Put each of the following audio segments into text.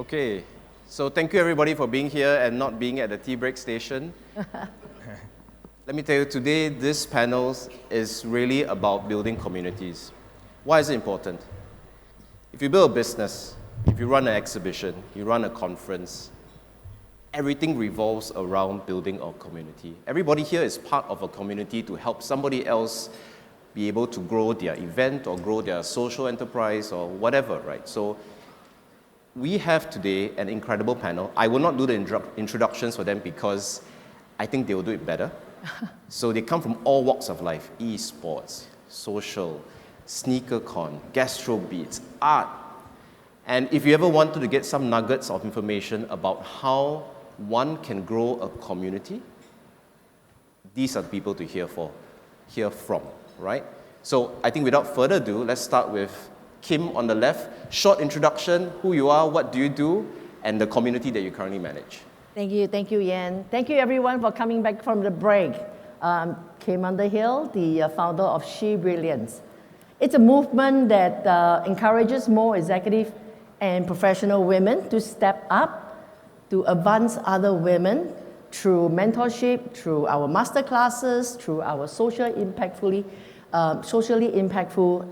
Okay, so thank you everybody for being here and not being at the tea break station. Let me tell you, today this panel is really about building communities. Why is it important? If you build a business, if you run an exhibition, you run a conference, everything revolves around building a community. Everybody here is part of a community to help somebody else be able to grow their event or grow their social enterprise or whatever, right? So we have today an incredible panel. I will not do the introductions for them because I think they will do it better. So they come from all walks of life: esports, social, sneaker con, gastro beats, art. And if you ever wanted to get some nuggets of information about how one can grow a community, these are the people to hear from, right? So I think without further ado, let's start with Kim on the left. Short introduction, who you are, what do you do, and the community that you currently manage. Thank you, Yan. Thank you everyone for coming back from the break. Kim Underhill, the founder of BRILLIANCE. It's a movement that encourages more executive and professional women to step up, to advance other women through mentorship, through our master classes, through our socially impactful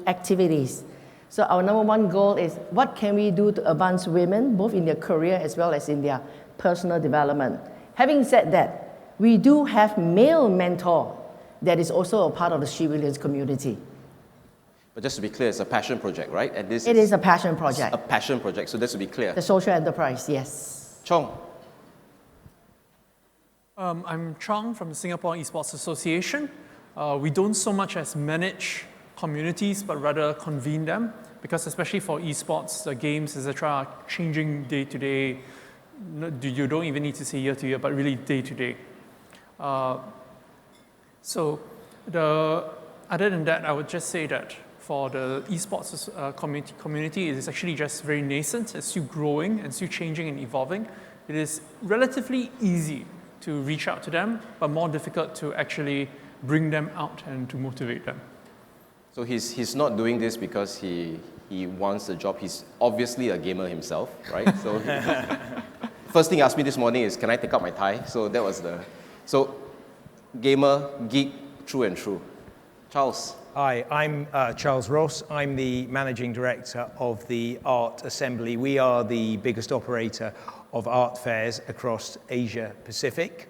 activities. So our number one goal is what can we do to advance women, both in their career as well as in their personal development. Having said that, we do have male mentor that is also a part of the BRILLIANCE community. But just to be clear, it's a passion project, right? And this it is a passion project. A passion project, so just to be clear. The social enterprise, yes. Chong. I'm Chong from the Singapore Esports Association. We don't so much as manage communities, but rather convene them, because especially for esports, the games, etc., are changing day to day. You don't even need to say year to year, but really day to day. So other than that, I would just say that for the esports community, it is actually just very nascent. It's still growing and still changing and evolving. It is relatively easy to reach out to them, but more difficult to actually bring them out and to motivate them. So he's not doing this because he wants a job. He's obviously a gamer himself, right? So first thing he asked me this morning is, can I take out my tie? So that was so gamer, geek, true and true. Charles. Hi, I'm Charles Ross. I'm the Managing Director of the Art Assembly. We are the biggest operator of art fairs across Asia Pacific.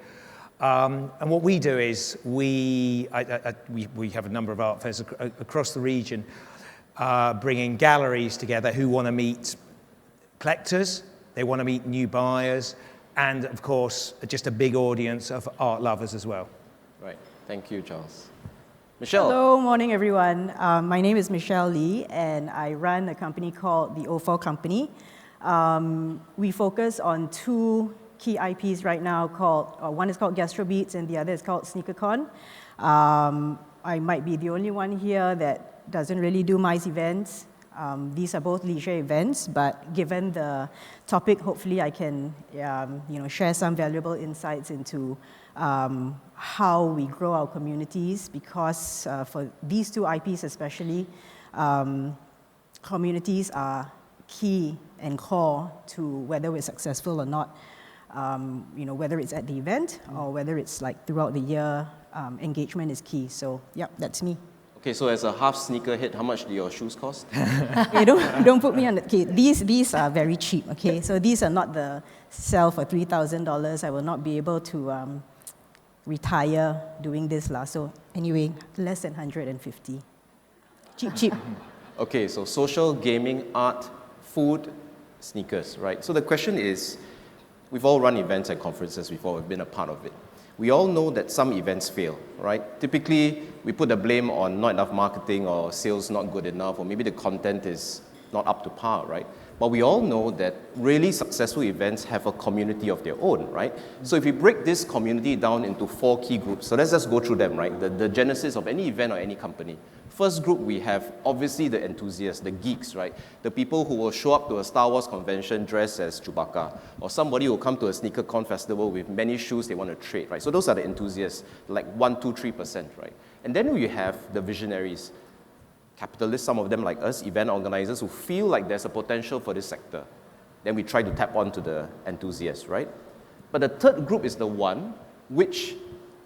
And what we do is we have a number of art fairs across the region, bringing galleries together who want to meet collectors, they want to meet new buyers, and of course, just a big audience of art lovers as well. Right, thank you, Charles. Michele. Hello, morning everyone. My name is Michele Lee, and I run a company called the O4 Company. We focus on two key IPs right now one is called Gastro Beats and the other is called SneakerCon. I might be the only one here that doesn't really do MICE events. These are both leisure events, but given the topic, hopefully I can share some valuable insights into how we grow our communities, because for these two IPs especially, communities are key and core to whether we're successful or not. Whether it's at the event or whether it's like throughout the year, engagement is key. So, yep, that's me. Okay, so as a half sneakerhead, how much do your shoes cost? Hey, don't put me on the. Okay, these are very cheap. Okay, so these are not the sell for $3,000. I will not be able to retire doing this lah. So anyway, less than 150. Cheap. Okay, so social, gaming, art, food, sneakers, right? So the question is, we've all run events and conferences before, we've been a part of it. We all know that some events fail, right? Typically, we put the blame on not enough marketing or sales not good enough, or maybe the content is not up to par, right? But we all know that really successful events have a community of their own, right? So if we break this community down into 4 key groups, so let's just go through them, right? The genesis of any event or any company. First group, we have obviously the enthusiasts, the geeks, right? The people who will show up to a Star Wars convention dressed as Chewbacca, or somebody who will come to a sneaker con festival with many shoes they want to trade, right? So those are the enthusiasts, like 1%, 2%, 3%, right? And then we have the visionaries, capitalists, some of them like us, event organizers who feel like there's a potential for this sector. Then we try to tap onto the enthusiasts, right? But the third group is the one which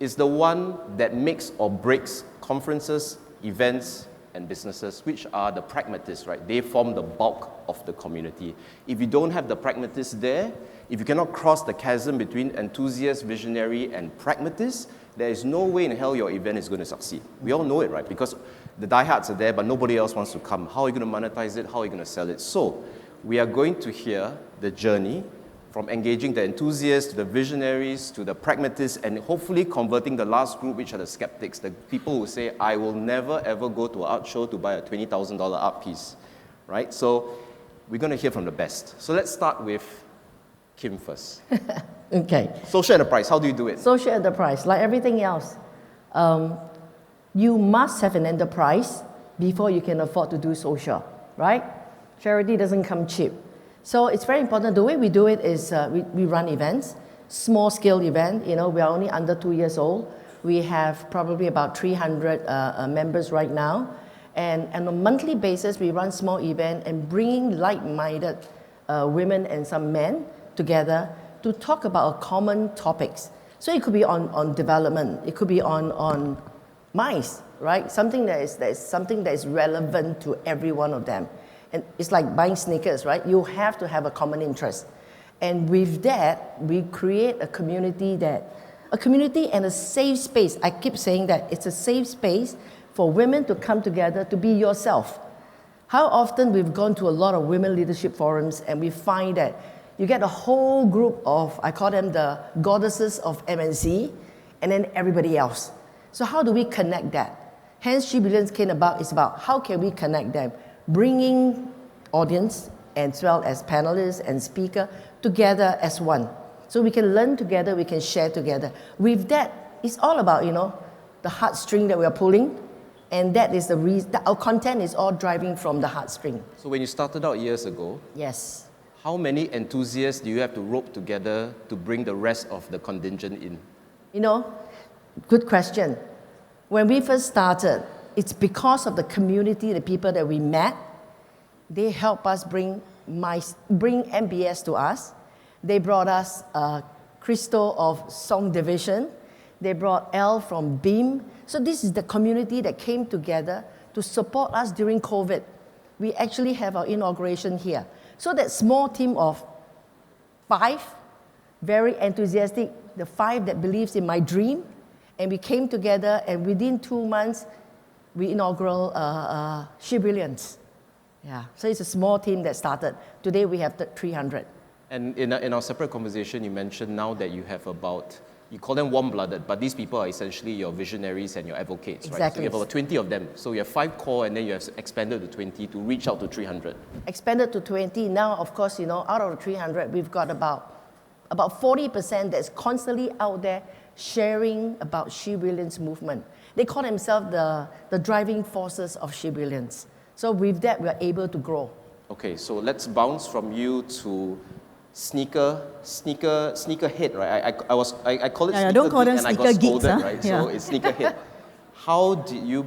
is the one that makes or breaks conferences, events, and businesses, which are the pragmatists, right? They form the bulk of the community. If you don't have the pragmatists there, if you cannot cross the chasm between enthusiast, visionary, and pragmatist, there is no way in hell your event is going to succeed. We all know it, right? Because the diehards are there, but nobody else wants to come. How are you going to monetize it? How are you going to sell it? So, we are going to hear the journey from engaging the enthusiasts, to the visionaries, to the pragmatists, and hopefully converting the last group, which are the skeptics, the people who say, I will never ever go to an art show to buy a $20,000 art piece, right? So, we're going to hear from the best. So, let's start with Kim first. Okay. Social enterprise, how do you do it? Social enterprise, like everything else, you must have an enterprise before you can afford to do social, right? Charity doesn't come cheap. So it's very important. The way we do it is we run events, small scale event. You know, we are only under 2 years old. We have probably about 300 members right now. And on a monthly basis, we run small event and bringing like-minded women and some men together to talk about common topics. So it could be on development, it could be on mice, right? Something that is relevant to every one of them. And it's like buying sneakers, right? You have to have a common interest. And with that, we create a community and a safe space. I keep saying that it's a safe space for women to come together to be yourself. How often we've gone to a lot of women leadership forums and we find that you get a whole group of, I call them the goddesses of MNC, and then everybody else. So how do we connect that? Hence, BRILLIANCE came about, is about how can we connect them, bringing audience as well as panelists and speaker together as one. So we can learn together, we can share together. With that, it's all about, you know, the heartstring that we are pulling, and that is the reason, our content is all driving from the heartstring. So when you started out years ago, Yes. how many enthusiasts do you have to rope together to bring the rest of the contingent in? You know, good question. When we first started, it's because of the community, the people that we met. They helped us bring MBS to us. They brought us Crystal of Song Division. They brought Elle from Beam. So this is the community that came together to support us during COVID. We actually have our inauguration here. So that small team of 5, very enthusiastic, the 5 that believes in my dream, and we came together, and within 2 months, we inaugural BRILLIANCE. Yeah, so it's a small team that started. Today we have 300. And in our separate conversation, you mentioned now that you have about, you call them warm-blooded, but these people are essentially your visionaries and your advocates, right? So you have about 20 of them. So you have 5 core, and then you have expanded to 20 to reach out to 300. Expanded to 20. Now, of course, you know, out of the 300, we've got about 40% that's constantly out there sharing about BRILLIANCE movement. They call themselves the driving forces of BRILLIANCE. So with that, we are able to grow. Okay, so let's bounce from you to sneaker head, right? I call it sneaker don't call them geek, and I sneaker got geeks, scolded, huh? right? Yeah. So it's sneaker head. How do you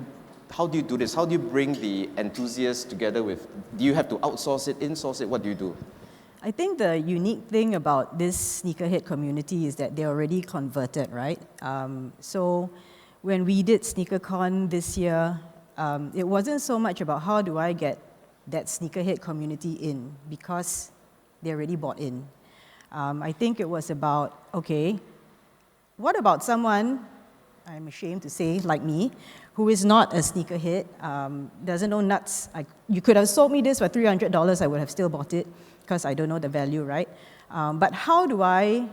do this? How do you bring the enthusiasts together with? Do you have to outsource it, insource it? What do you do? I think the unique thing about this sneakerhead community is that they're already converted, right? So when we did SneakerCon this year, it wasn't so much about how do I get that sneakerhead community in, because they already bought in. I think it was about, okay, what about someone, I'm ashamed to say, like me, who is not a sneakerhead, doesn't know nuts. You could have sold me this for $300, I would have still bought it, because I don't know the value, right? But how do I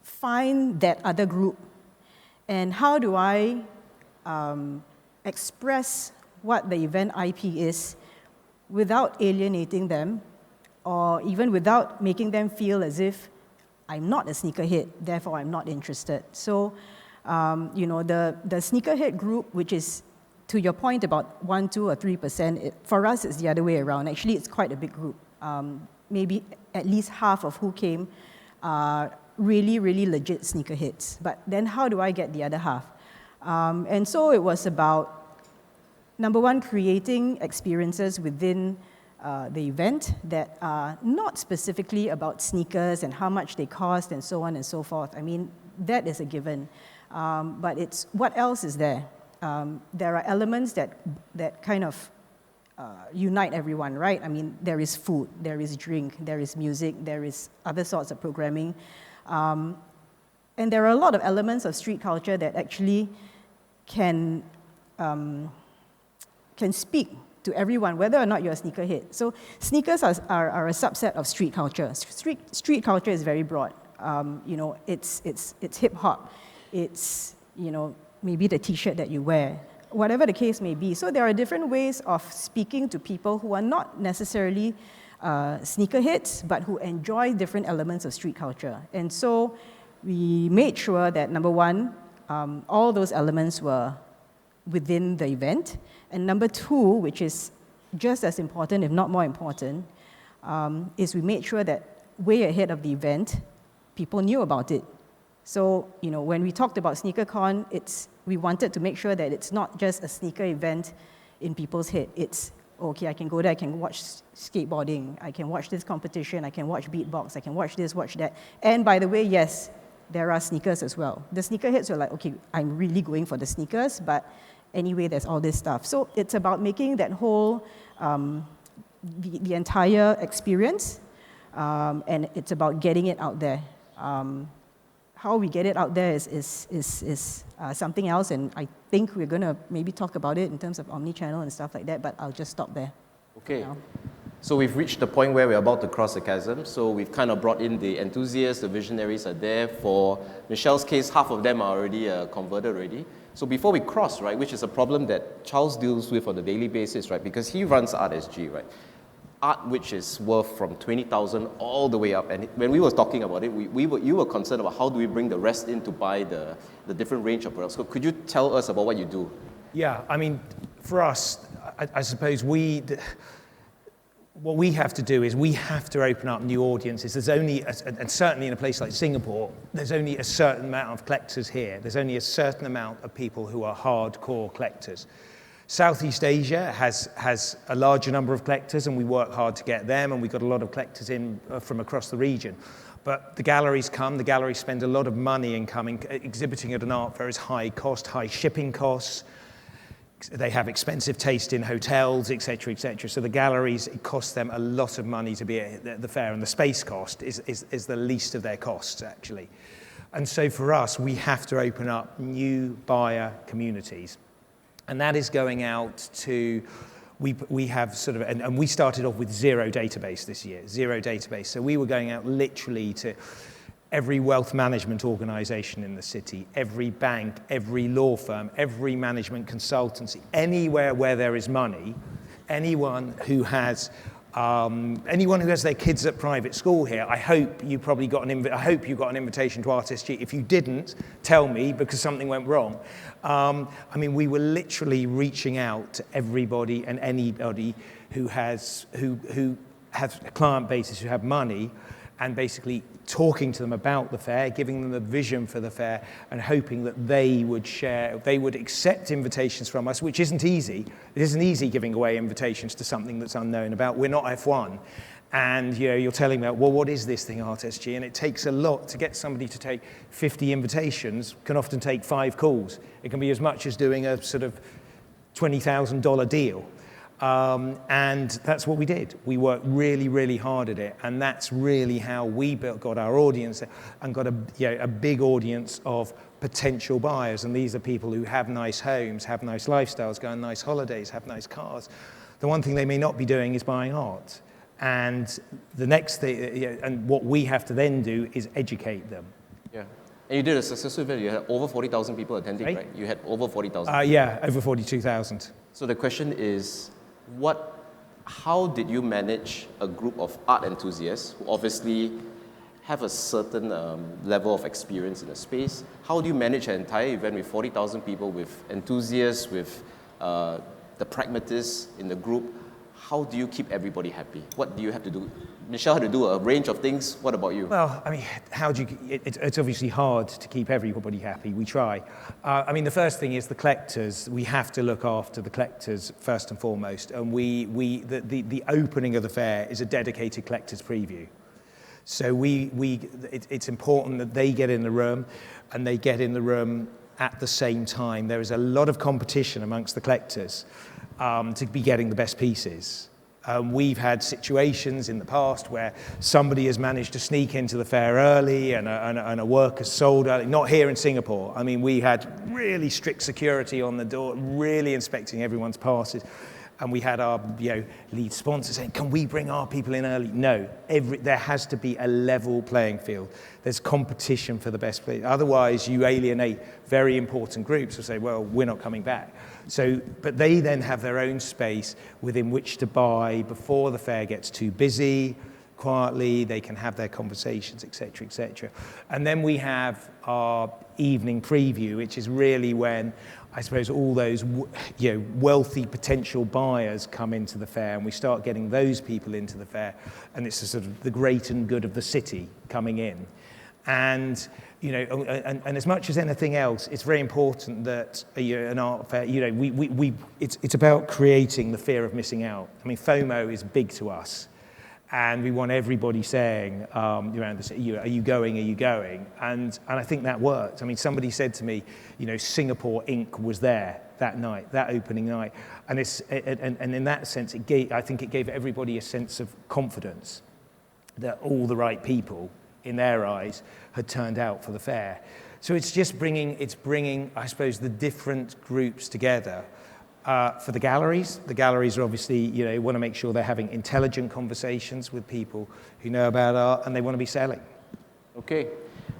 find that other group? And how do I express what the event IP is without alienating them, or even without making them feel as if I'm not a sneakerhead, therefore I'm not interested. So, you know, the sneakerhead group, which is, to your point about 1, 2, or 3%, for us it's the other way around. Actually, it's quite a big group. Maybe at least half of who came are really, really legit sneakerheads. But then how do I get the other half? And so it was about, number one, creating experiences within the event that are not specifically about sneakers and how much they cost and so on and so forth. I mean, that is a given. But it's what else is there? There are elements that kind of unite everyone, right? I mean, there is food, there is drink, there is music, there is other sorts of programming. And there are a lot of elements of street culture that actually can speak to everyone, whether or not you're a sneakerhead. So sneakers are a subset of street culture. Street culture is very broad. You know, it's hip hop. It's, you know, maybe the T-shirt that you wear, whatever the case may be. So there are different ways of speaking to people who are not necessarily sneakerheads, but who enjoy different elements of street culture. And so we made sure that, number one, all those elements were within the event. And number two, which is just as important, if not more important, is we made sure that way ahead of the event, people knew about it. So, you know, when we talked about SneakerCon, we wanted to make sure that it's not just a sneaker event in people's head. It's, okay, I can go there, I can watch skateboarding, I can watch this competition, I can watch beatbox, I can watch this, watch that. And by the way, yes, there are sneakers as well. The sneakerheads are like, okay, I'm really going for the sneakers, but anyway, there's all this stuff. So it's about making that whole, the entire experience, and it's about getting it out there. How we get it out there is something else, and I think we're going to maybe talk about it in terms of omni-channel and stuff like that, but I'll just stop there. Okay. So we've reached the point where we're about to cross the chasm. So we've kind of brought in the enthusiasts, the visionaries are there. For Michele's case, half of them are already converted already. So before we cross, right, which is a problem that Charles deals with on a daily basis, right, because he runs Art SG, right? Art which is worth from 20,000 all the way up. And when we were talking about it, you were concerned about how do we bring the rest in to buy the different range of products. So could you tell us about what you do? Yeah, I mean, for us, I suppose what we have to do is we have to open up new audiences. There's only, and certainly in a place like Singapore, there's only a certain amount of collectors here. There's only a certain amount of people who are hardcore collectors. Southeast Asia has a larger number of collectors, and we work hard to get them, and we've got a lot of collectors in from across the region. But the galleries spend a lot of money in coming. Exhibiting at an art fair is high cost, high shipping costs. They have expensive taste in hotels, et cetera, et cetera. So the galleries, it costs them a lot of money to be at the fair, and the space cost is the least of their costs, actually. And so for us, we have to open up new buyer communities. And that is going out to, we have sort of, and we started off with zero database this year, zero database. So we were going out literally to every wealth management organization in the city, every bank, every law firm, every management consultancy, anywhere where there is money, anyone who has their kids at private school here. I hope you got an invitation to Art SG. If you didn't, tell me, because something went wrong. I mean, we were literally reaching out to everybody and anybody who has client bases, who have money, and basically talking to them about the fair, giving them the vision for the fair, and hoping that they would accept invitations from us, which isn't easy. It isn't easy giving away invitations to something that's unknown about. We're not F1. And you're telling me, well, what is this thing, Art SG? And it takes a lot to get somebody to take 50 invitations, can often take 5 calls. It can be as much as doing a sort of $20,000 deal. And that's what we did. We worked really, really hard at it, and that's really how we got our audience and got a big audience of potential buyers. And these are people who have nice homes, have nice lifestyles, go on nice holidays, have nice cars. The one thing they may not be doing is buying art. And the next thing, and what we have to then do is educate them. Yeah. And you did a successful event. You had over 40,000 people attending, right? You had over 40,000. Yeah, over 42,000. So the question is, how did you manage a group of art enthusiasts who obviously have a certain level of experience in the space? How do you manage an entire event with 40,000 people, with enthusiasts, with the pragmatists in the group? how do you keep everybody happy? What do you have to do? Michele had to do a range of things. What about you? Well, I mean, how do you? It's obviously hard to keep everybody happy. We try. I mean, the first thing is the collectors. We have to look after the collectors first and foremost. And the opening of the fair is a dedicated collectors preview. So it's important that they get in the room, and they get in the room at the same time. There is a lot of competition amongst the collectors to be getting the best pieces. We've had situations in the past where somebody has managed to sneak into the fair early and a worker sold early. Not here in Singapore. I mean, we had really strict security on the door, really inspecting everyone's passes. And we had our lead sponsor saying, can we bring our people in early? No, there has to be a level playing field. There's competition for the best players. Otherwise, you alienate very important groups who say, well, we're not coming back. So, but they then have their own space within which to buy before the fair gets too busy. Quietly, they can have their conversations, et cetera, et cetera. And then we have our evening preview, which is really when I suppose all those wealthy potential buyers come into the fair, and we start getting those people into the fair, and it's a sort of the great and good of the city coming in. And and as much as anything else, it's very important that an art fair, it's about creating the fear of missing out. I mean, FOMO is big to us. And we want everybody saying around this, are you going, are you going? And I think that worked. I mean, somebody said to me, Singapore Inc. was there that night, that opening night. And in that sense, I think it gave everybody a sense of confidence that all the right people, in their eyes, had turned out for the fair. So it's just bringing, I suppose, the different groups together. For the galleries are obviously, want to make sure they're having intelligent conversations with people who know about art, and they want to be selling. Okay,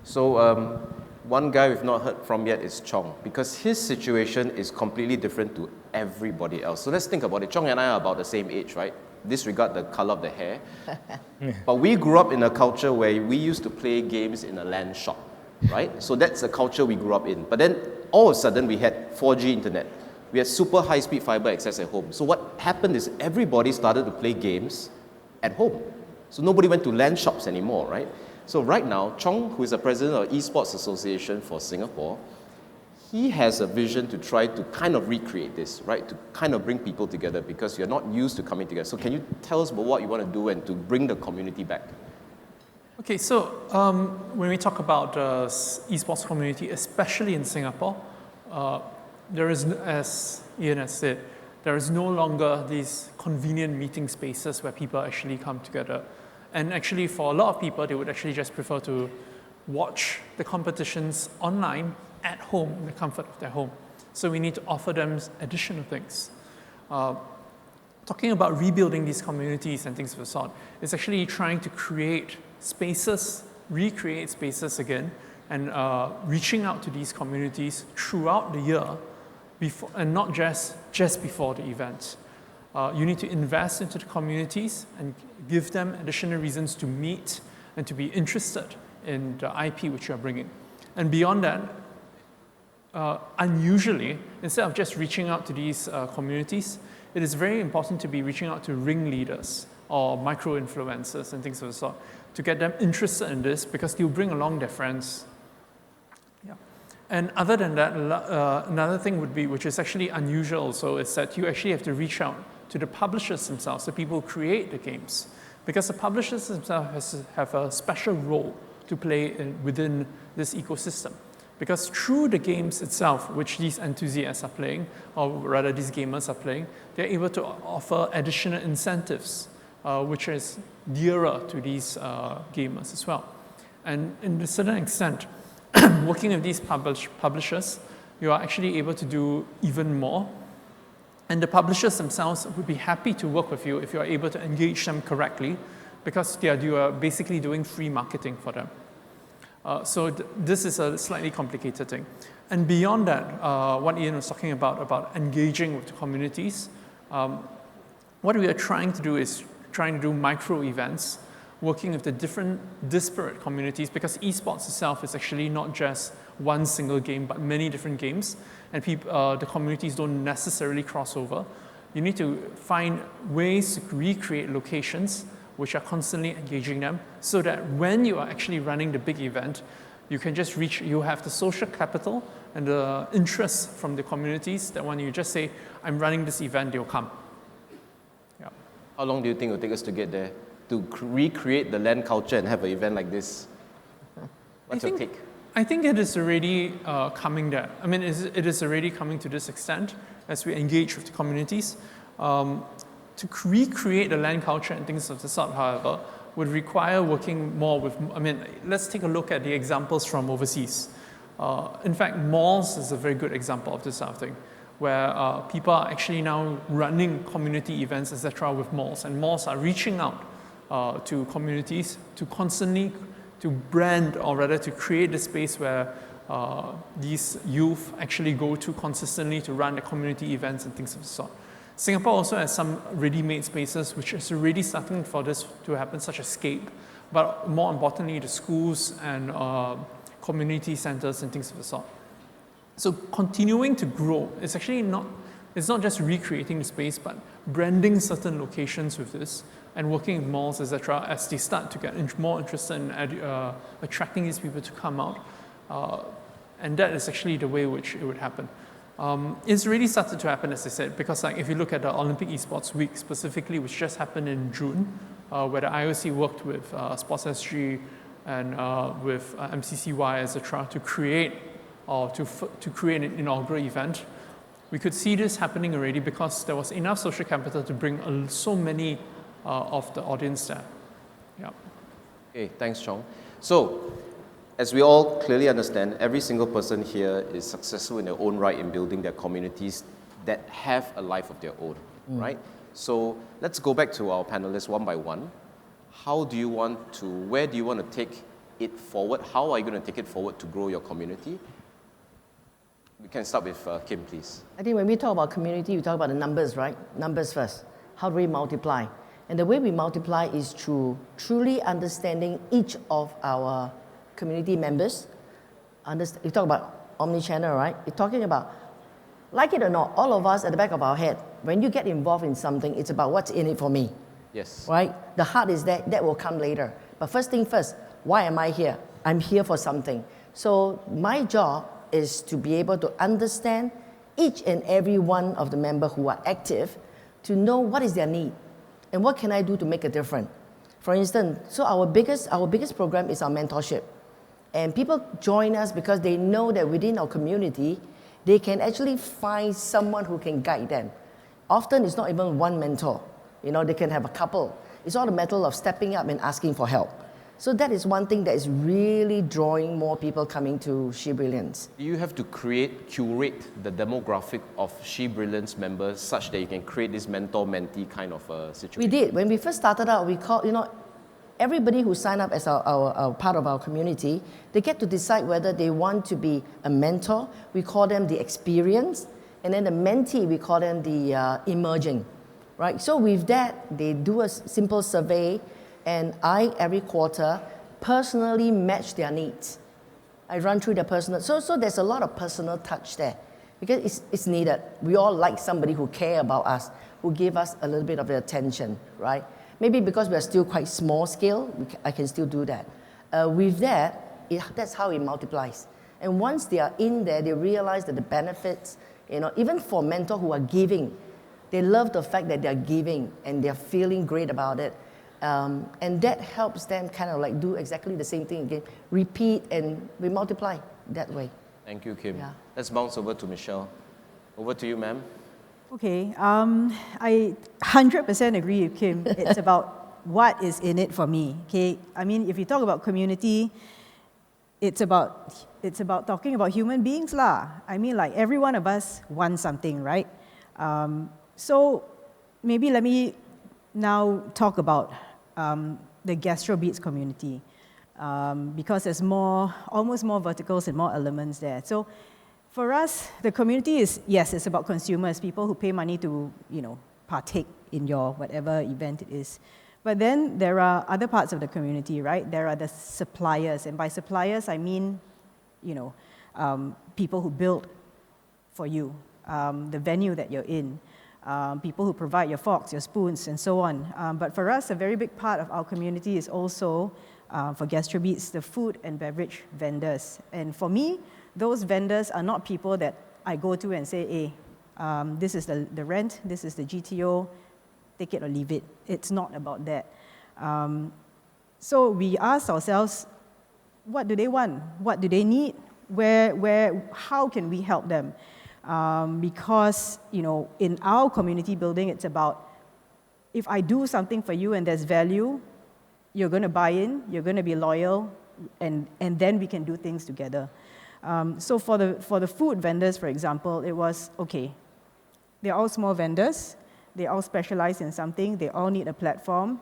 so one guy we've not heard from yet is Chong, because his situation is completely different to everybody else. So let's think about it. Chong and I are about the same age, right? Disregard the color of the hair. But we grew up in a culture where we used to play games in a LAN shop, right? So that's the culture we grew up in. But then all of a sudden we had 4G internet. We had super high-speed fiber access at home. So what happened is everybody started to play games at home. So nobody went to LAN shops anymore, right? So right now, Chong, who is the president of Esports Association for Singapore, he has a vision to try to kind of recreate this, right? To kind of bring people together, because you're not used to coming together. So can you tell us about what you want to do and to bring the community back? Okay, so when we talk about the esports community, especially in Singapore, there is, as Ian has said, there is no longer these convenient meeting spaces where people actually come together. And actually, for a lot of people, they would actually just prefer to watch the competitions online at home, in the comfort of their home. So we need to offer them additional things. Talking about rebuilding these communities and things of the sort, it's actually trying to create spaces, recreate spaces again, and reaching out to these communities throughout the year, and not just before the event. You need to invest into the communities and give them additional reasons to meet and to be interested in the IP which you are bringing. And beyond that, unusually, instead of just reaching out to these communities, it is very important to be reaching out to ringleaders or micro-influencers and things of the sort to get them interested in this, because they'll bring along their friends. Yeah. And other than that, another thing would be, which is actually unusual also, is that you actually have to reach out to the publishers themselves, the people who create the games, because the publishers themselves have a special role to play within this ecosystem. Because through the games itself, which these enthusiasts are playing, or rather these gamers are playing, they're able to offer additional incentives, which is dearer to these gamers as well. And in a certain extent, working with these publishers, you are actually able to do even more. And the publishers themselves would be happy to work with you if you are able to engage them correctly, because you are basically doing free marketing for them. So this is a slightly complicated thing. And beyond that, what Ian was talking about engaging with the communities, what we are trying to do is trying to do micro events, working with the different disparate communities, because esports itself is actually not just one single game, but many different games, and the communities don't necessarily cross over. You need to find ways to recreate locations which are constantly engaging them so that when you are actually running the big event, you can just reach, you have the social capital and the interest from the communities that when you just say, I'm running this event, they'll come. Yeah. How long do you think it will take us to get there? To recreate the land culture and have an event like this? What's your take? I think it is already coming there. I mean, it is already coming to this extent as we engage with the communities. To recreate the land culture and things of the sort, however, would require working more with, I mean, let's take a look at the examples from overseas. In fact, malls is a very good example of this sort of thing, where people are actually now running community events, etc., with malls, and malls are reaching out to communities to constantly, to brand, or rather to create a space where these youth actually go to consistently to run the community events and things of the sort. Singapore also has some ready-made spaces which is already starting for this to happen, such as Scape, but more importantly, the schools and community centers and things of the sort. So continuing to grow, it's actually not, it's not just recreating the space, but branding certain locations with this and working with malls, etc., as they start to get more interested in attracting these people to come out. And that is actually the way which it would happen. It's really started to happen, as I said, because like if you look at the Olympic Esports Week specifically, which just happened in June, where the IOC worked with Sports SG and with MCCY, etc., to create to create an inaugural event. We could see this happening already because there was enough social capital to bring so many of the audience there. Yeah. Okay, thanks, Chong. So, as we all clearly understand, every single person here is successful in their own right in building their communities that have a life of their own, right? So let's go back to our panelists one by one. How do you want to, where do you want to take it forward? How are you going to take it forward to grow your community? We can start with Kim, please. I think when we talk about community, we talk about the numbers, right? Numbers first. How do we multiply? And the way we multiply is through truly understanding each of our community members. You talk about omni-channel, right? You're talking about, like it or not, all of us at the back of our head, when you get involved in something, it's about what's in it for me. Yes. Right? The heart is that will come later. But first thing first, why am I here? I'm here for something. So my job is to be able to understand each and every one of the members who are active, to know what is their need and what can I do to make a difference. For instance, so our biggest program is our mentorship. And people join us because they know that within our community, they can actually find someone who can guide them. Often it's not even one mentor. You know, they can have a couple. It's all a matter of stepping up and asking for help. So that is one thing that is really drawing more people coming to She Brilliance. You have to curate the demographic of She Brilliance members such that you can create this mentor-mentee kind of situation. We did. When we first started out, we called, everybody who signed up as our part of our community, they get to decide whether they want to be a mentor. We call them the experienced. And then the mentee, we call them the emerging. Right? So with that, they do a simple survey, and I, every quarter, personally match their needs. I run through their personal, so there's a lot of personal touch there, because it's needed. We all like somebody who care about us, who give us a little bit of attention, right? Maybe because we're still quite small scale, I can still do that. With that, that's how it multiplies. And once they are in there, they realize that the benefits, even for mentors who are giving, they love the fact that they're giving and they're feeling great about it. And that helps them kind of like do exactly the same thing again, repeat, and we multiply that way. Thank you, Kim. Yeah. Let's bounce over to Michele. Over to you, ma'am. Okay, I 100% agree with Kim. It's about what is in it for me. Okay, I mean, if you talk about community, it's about talking about human beings lah. I mean, like every one of us wants something, right? So maybe let me now talk about the GastroBeats community, because there's almost more verticals and more elements there. So for us, the community is, yes, it's about consumers, people who pay money to, partake in your whatever event it is. But then there are other parts of the community, right? There are the suppliers, and by suppliers, I mean, people who build for you, the venue that you're in. people who provide your forks, your spoons, and so on. But for us, a very big part of our community is also, for GastroBeats, the food and beverage vendors. And for me, those vendors are not people that I go to and say, hey, this is the rent, this is the GTO, take it or leave it. It's not about that. So we ask ourselves, what do they want? What do they need? How can we help them? Because, in our community building, it's about, if I do something for you and there's value, you're going to buy in, you're going to be loyal, and then we can do things together. So for the food vendors, for example, it was, okay, they're all small vendors, they all specialize in something, they all need a platform,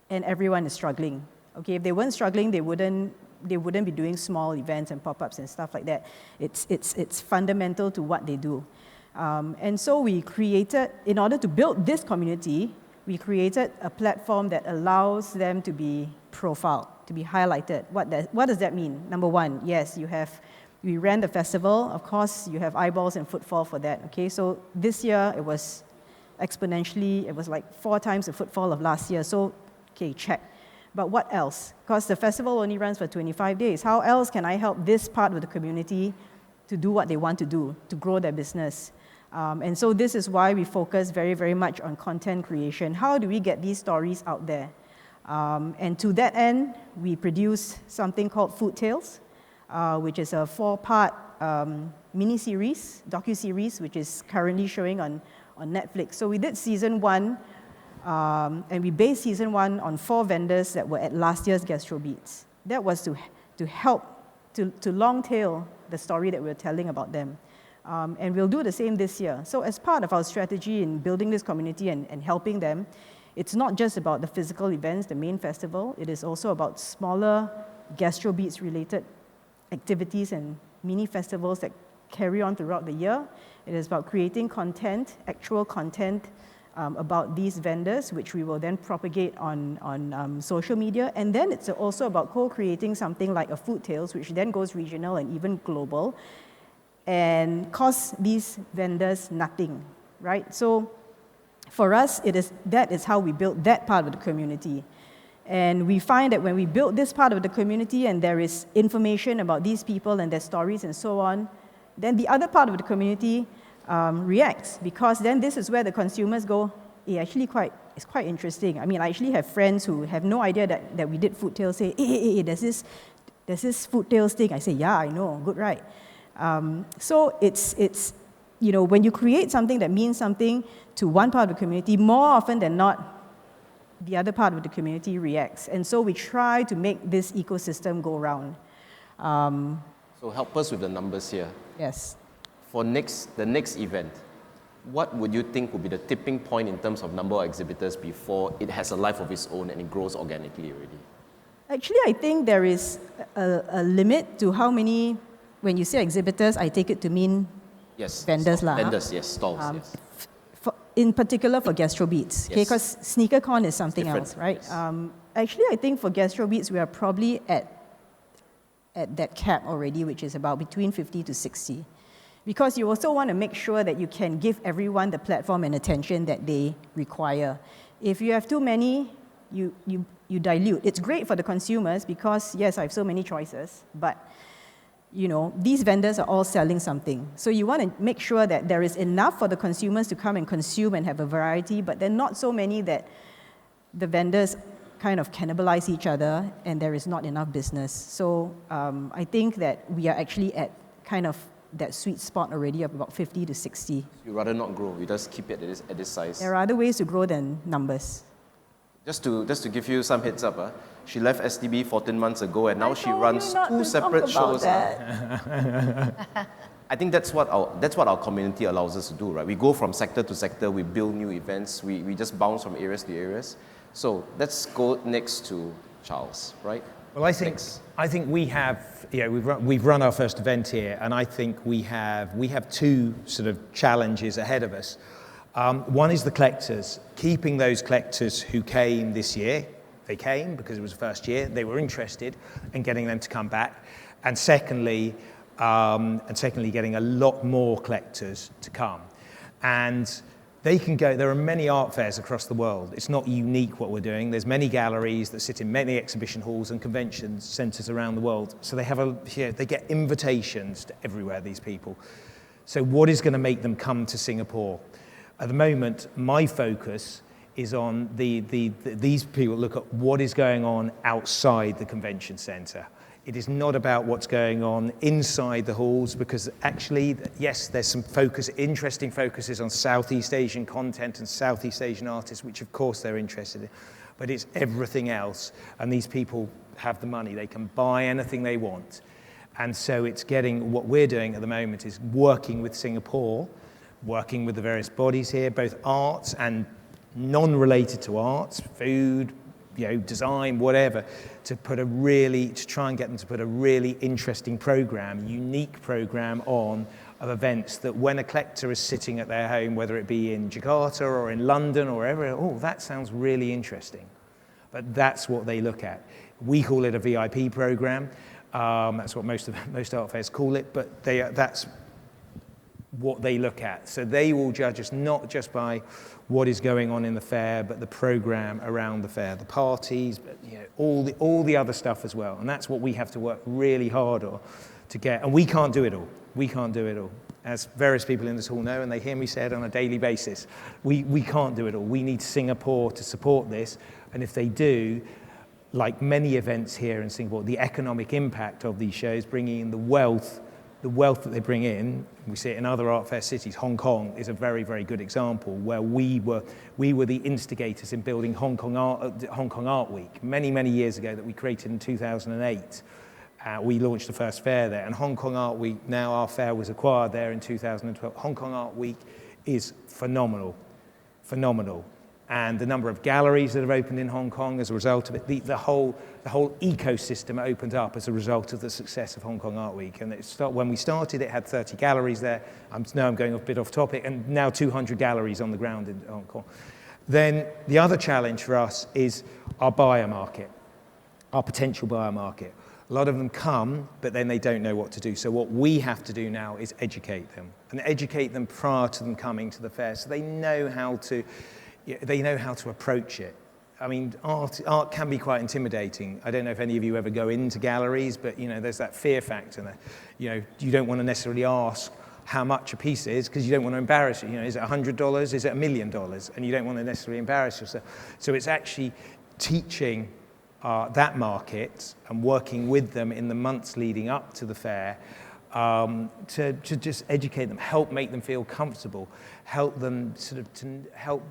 and everyone is struggling. Okay, if they weren't struggling, they wouldn't be doing small events and pop-ups and stuff like that. It's fundamental to what they do. And so we created, in order to build this community, we created a platform that allows them to be profiled, to be highlighted. What does that mean? Number one, yes, we ran the festival. Of course, you have eyeballs and footfall for that. Okay, so this year it was exponentially, it was like 4 times the footfall of last year. So, okay, check. But what else? Because the festival only runs for 25 days. How else can I help this part of the community to do what they want to do, to grow their business? And so this is why we focus very, very much on content creation. How do we get these stories out there? And to that end, we produce something called Food Tales, which is a 4-part mini-series, docu-series, which is currently showing on Netflix. So we did season 1, and we based season 1 on 4 vendors that were at last year's GastroBeats. That was to help, to long tail the story that we're telling about them. And we'll do the same this year. So as part of our strategy in building this community and helping them, it's not just about the physical events, the main festival, it is also about smaller GastroBeats related activities and mini festivals that carry on throughout the year. It is about creating content, actual content, about these vendors, which we will then propagate on social media. And then it's also about co-creating something like a Food Tales, which then goes regional and even global, and costs these vendors nothing, right? So for us, that is how we build that part of the community. And we find that when we build this part of the community and there is information about these people and their stories and so on, then the other part of the community reacts, because then this is where the consumers go, it's quite interesting. I mean, I actually have friends who have no idea that we did Food Tales say, hey, there's this Food Tales thing. I say, yeah, I know, good, right? So it's when you create something that means something to one part of the community, more often than not, the other part of the community reacts. And so we try to make this ecosystem go round. So help us with the numbers here. Yes. For the next event, what would you think would be the tipping point in terms of number of exhibitors before it has a life of its own and it grows organically already? Actually, I think there is a limit to how many, when you say exhibitors, I take it to mean vendors. Vendors, yes, stalls, yes. In particular for GastroBeats, okay, because SneakerCon is something else, right? Yes. Actually, I think for GastroBeats, we are probably at that cap already, which is about between 50 to 60. Because you also want to make sure that you can give everyone the platform and attention that they require. If you have too many, you dilute. It's great for the consumers because, yes, I have so many choices, but these vendors are all selling something. So you want to make sure that there is enough for the consumers to come and consume and have a variety, but then not so many that the vendors kind of cannibalize each other and there is not enough business. So I think that we are actually at kind of that sweet spot already of about 50 to 60. You'd rather not grow, you just keep it at this size. There are other ways to grow than numbers. Just to give you some heads up, she left STB 14 months ago and now she runs 2 separate shows. I think that's what our community allows us to do, right? We go from sector to sector, we build new events, we just bounce from areas to areas. So let's go next to Charles, right? Well, I think we have, we've run our first event here, and I think we have 2 sort of challenges ahead of us. One is the collectors, keeping those collectors who came this year. They came because it was the first year, they were interested, and getting them to come back. And secondly, getting a lot more collectors to come. And they can go, there are many art fairs across the world. It's not unique what we're doing. There's many galleries that sit in many exhibition halls and convention centres around the world. So they get invitations to everywhere, these people. So what is going to make them come to Singapore? At the moment, my focus is on these people look at what is going on outside the convention centre. It is not about what's going on inside the halls, because actually, yes, there's some interesting focuses on Southeast Asian content and Southeast Asian artists, which of course they're interested in, but it's everything else. And these people have the money, they can buy anything they want. And so it's what we're doing at the moment is working with Singapore, working with the various bodies here, both arts and non-related to arts, food, design, whatever, to try and get them to put a really interesting program, unique program on of events that when a collector is sitting at their home, whether it be in Jakarta or in London or wherever, oh, that sounds really interesting. But that's what they look at. We call it a VIP program. That's what most art fairs call it, but that's what they look at. So they will judge us not just by what is going on in the fair, but the program around the fair, the parties, but all the other stuff as well. And that's what we have to work really hard on to get. And we can't do it all. We can't do it all. As various people in this hall know, and they hear me say it on a daily basis, we can't do it all. We need Singapore to support this. And if they do, like many events here in Singapore, the economic impact of these shows, bringing in the wealth that they bring in, we see it in other art fair cities. Hong Kong is a very, very good example where we were the instigators in building Hong Kong Art Week many, many years ago that we created in 2008. We launched the first fair there, and Hong Kong Art Week, now our fair was acquired there in 2012. Hong Kong Art Week is phenomenal. And the number of galleries that have opened in Hong Kong as a result of it, the whole ecosystem opened up as a result of the success of Hong Kong Art Week. And when we started, it had 30 galleries there. Now I'm going a bit off topic, and now 200 galleries on the ground in Hong Kong. Then the other challenge for us is our buyer market, our potential buyer market. A lot of them come, but then they don't know what to do. So what we have to do now is educate them, and educate them prior to them coming to the fair, so they know how to approach it. I mean, art can be quite intimidating. I don't know if any of you ever go into galleries, but there's that fear factor there. You don't want to necessarily ask how much a piece is because you don't want to embarrass it. Is it $100? Is it $1 million? And you don't want to necessarily embarrass yourself. So it's actually teaching that market and working with them in the months leading up to the fair to just educate them, help make them feel comfortable, help them help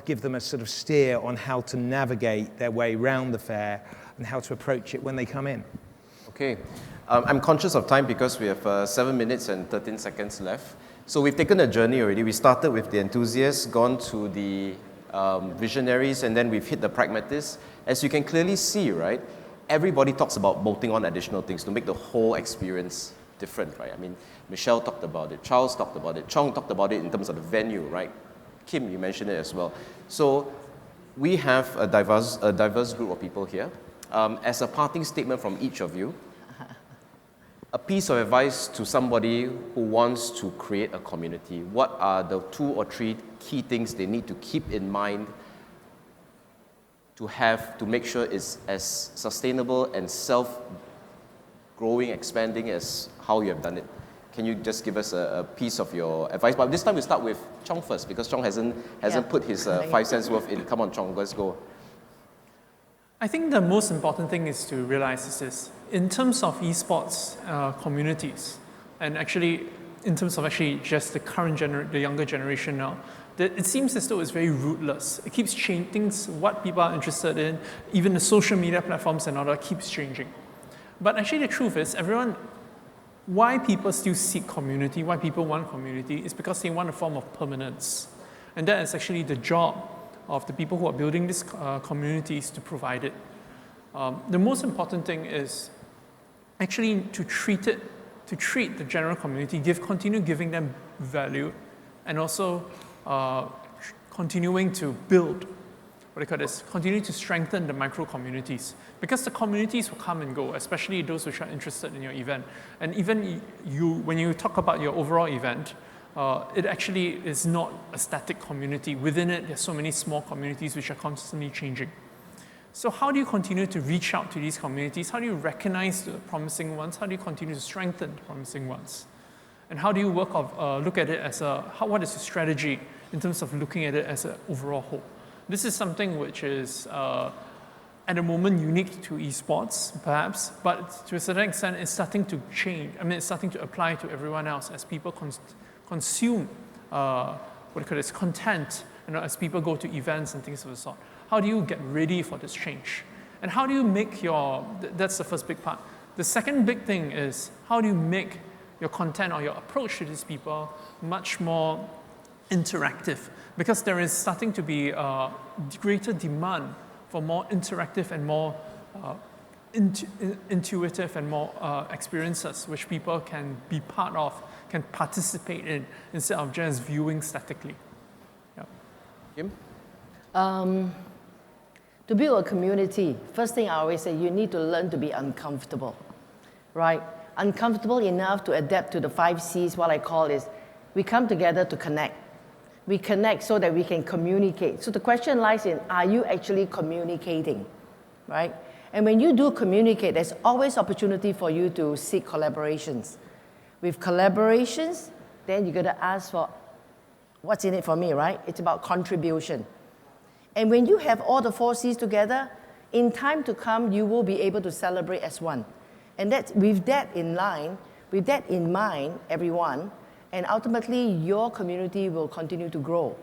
give them a sort of steer on how to navigate their way around the fair and how to approach it when they come in. Okay, I'm conscious of time because we have 7 minutes and 13 seconds left. So we've taken a journey already. We started with the enthusiasts, gone to the visionaries, and then we've hit the pragmatists. As you can clearly see, right, everybody talks about bolting on additional things to make the whole experience different, right? I mean, Michele talked about it, Charles talked about it, Chong talked about it in terms of the venue, right? Kim, you mentioned it as well. So we have a diverse group of people here. As a parting statement from each of you, a piece of advice to somebody who wants to create a community. What are the 2 or 3 key things they need to keep in mind to make sure it's as sustainable and self-growing, expanding as how you have done it? Can you just give us a piece of your advice? But this time we'll start with Chong first, because Chong hasn't put his 5 cents worth in. Come on, Chong, let's go. I think the most important thing is to realize is this. In terms of esports communities, and actually in terms of actually just the younger generation now, it seems as though it's very rootless. It keeps changing things, what people are interested in, even the social media platforms and all that keeps changing. But actually the truth is, why people still seek community, why people want community, is because they want a form of permanence. And that is actually the job of the people who are building these communities to provide it. The most important thing is actually to treat the general community, continue giving them value, and also continuing to build, continue to strengthen the micro communities. Because the communities will come and go, especially those which are interested in your event. And even when you talk about your overall event, it actually is not a static community. Within it, there's so many small communities which are constantly changing. So how do you continue to reach out to these communities? How do you recognize the promising ones? How do you continue to strengthen the promising ones? And how do you look at it as what is the strategy in terms of looking at it as an overall whole? This is something which is, at the moment, unique to esports, perhaps, but to a certain extent, it's starting to change. I mean, it's starting to apply to everyone else as people consume content, as people go to events and things of the sort. How do you get ready for this change? And how do you make that's the first big part. The second big thing is, how do you make your content or your approach to these people much more interactive? Because there is starting to be a greater demand for more interactive and more intuitive and more experiences which people can be part of, can participate in, instead of just viewing statically. Yeah. Kim? To build a community, first thing I always say, you need to learn to be uncomfortable, right? Uncomfortable enough to adapt to the 5 C's. What I call is, we come together to connect. We connect so that we can communicate. So the question lies in, are you actually communicating, right? And when you do communicate, there's always opportunity for you to seek collaborations. With collaborations, then you got to ask for, what's in it for me, right? It's about contribution. And when you have all the 4 C's together, in time to come, you will be able to celebrate as one. And with that in mind, everyone, and ultimately your community will continue to grow.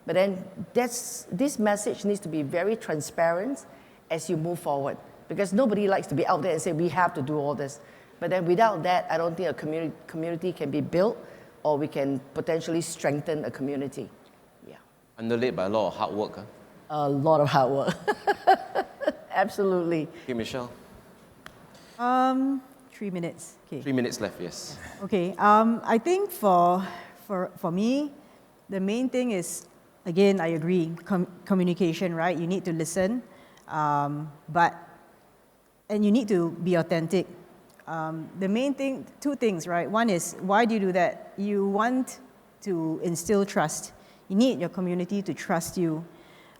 But then this message needs to be very transparent as you move forward, because nobody likes to be out there and say, we have to do all this. But then without that, I don't think a community can be built, or we can potentially strengthen a community. Yeah. Underlaid by a lot of hard work. Huh? A lot of hard work. Absolutely. Okay, Michele. 3 minutes. Okay. 3 minutes left, yes. Okay. I think for me, the main thing is, again, I agree, communication, right? You need to listen, and you need to be authentic. The main thing, 2 things, right? One is, why do you do that? You want to instill trust. You need your community to trust you.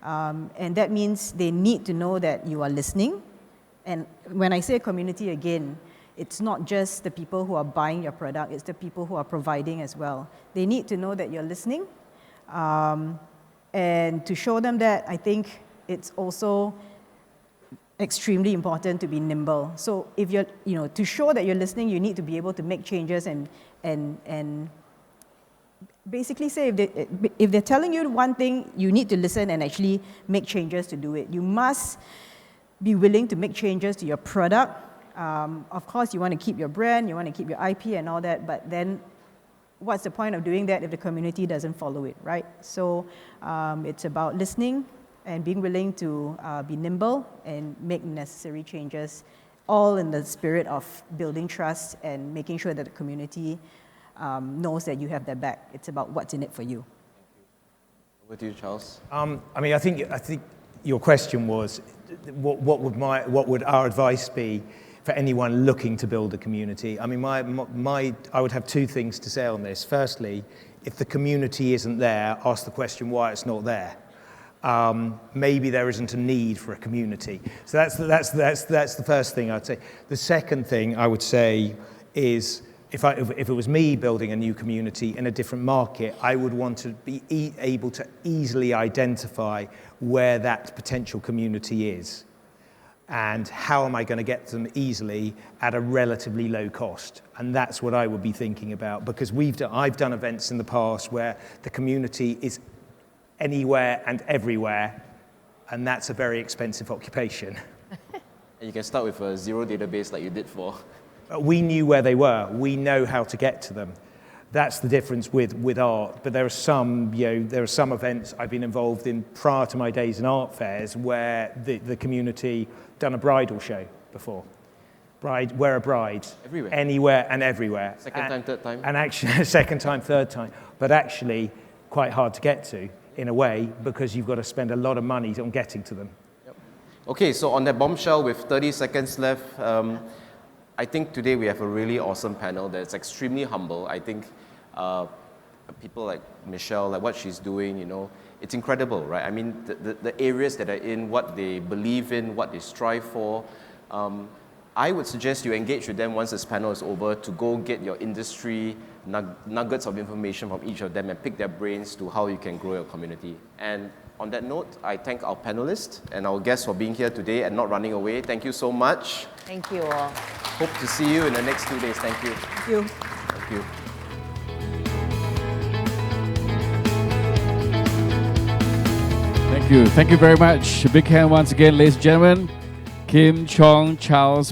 And that means they need to know that you are listening. And when I say community again, it's not just the people who are buying your product, it's the people who are providing as well. They need to know that you're listening. And to show them that, I think it's also extremely important to be nimble. So if you're, to show that you're listening, you need to be able to make changes and basically say if they're telling you one thing, you need to listen and actually make changes to do it. You must be willing to make changes to your product. Of course, you want to keep your brand, you want to keep your IP and all that, but then what's the point of doing that if the community doesn't follow it, right? So it's about listening and being willing to be nimble and make necessary changes, all in the spirit of building trust and making sure that the community knows that you have their back. It's about what's in it for you. Over to you, Charles. I think your question was, what would our advice be for anyone looking to build a community? I mean, I would have 2 things to say on this. Firstly, if the community isn't there, ask the question why it's not there. Maybe there isn't a need for a community. So that's the first thing I'd say. The second thing I would say is, if it was me building a new community in a different market, I would want to be able to easily identify where that potential community is. And how am I going to get them easily at a relatively low cost? And that's what I would be thinking about, because I've done events in the past where the community is anywhere and everywhere, and that's a very expensive occupation. You can start with a 0 database like you did for... We knew where they were. We know how to get to them. That's the difference with art. But there are some events I've been involved in prior to my days in art fairs where the community done a bridal show before. Wear a bride. Everywhere. Anywhere and everywhere. Second time, third time. And actually, second time, third time. But actually, quite hard to get to, in a way, because you've got to spend a lot of money on getting to them. Yep. Okay, so on that bombshell with 30 seconds left, I think today we have a really awesome panel that's extremely humble. I think people like Michele, like what she's doing, you know, it's incredible, right? I mean, the areas that are in, what they believe in, what they strive for. I would suggest you engage with them once this panel is over to go get your industry nuggets of information from each of them and pick their brains to how you can grow your community. And on that note, I thank our panelists and our guests for being here today and not running away. Thank you so much. Thank you all. Hope to see you in the next 2 days. Thank you. Thank you. Thank you. Thank you. Thank you very much. A big hand once again, ladies and gentlemen. Kim, Chong, Charles.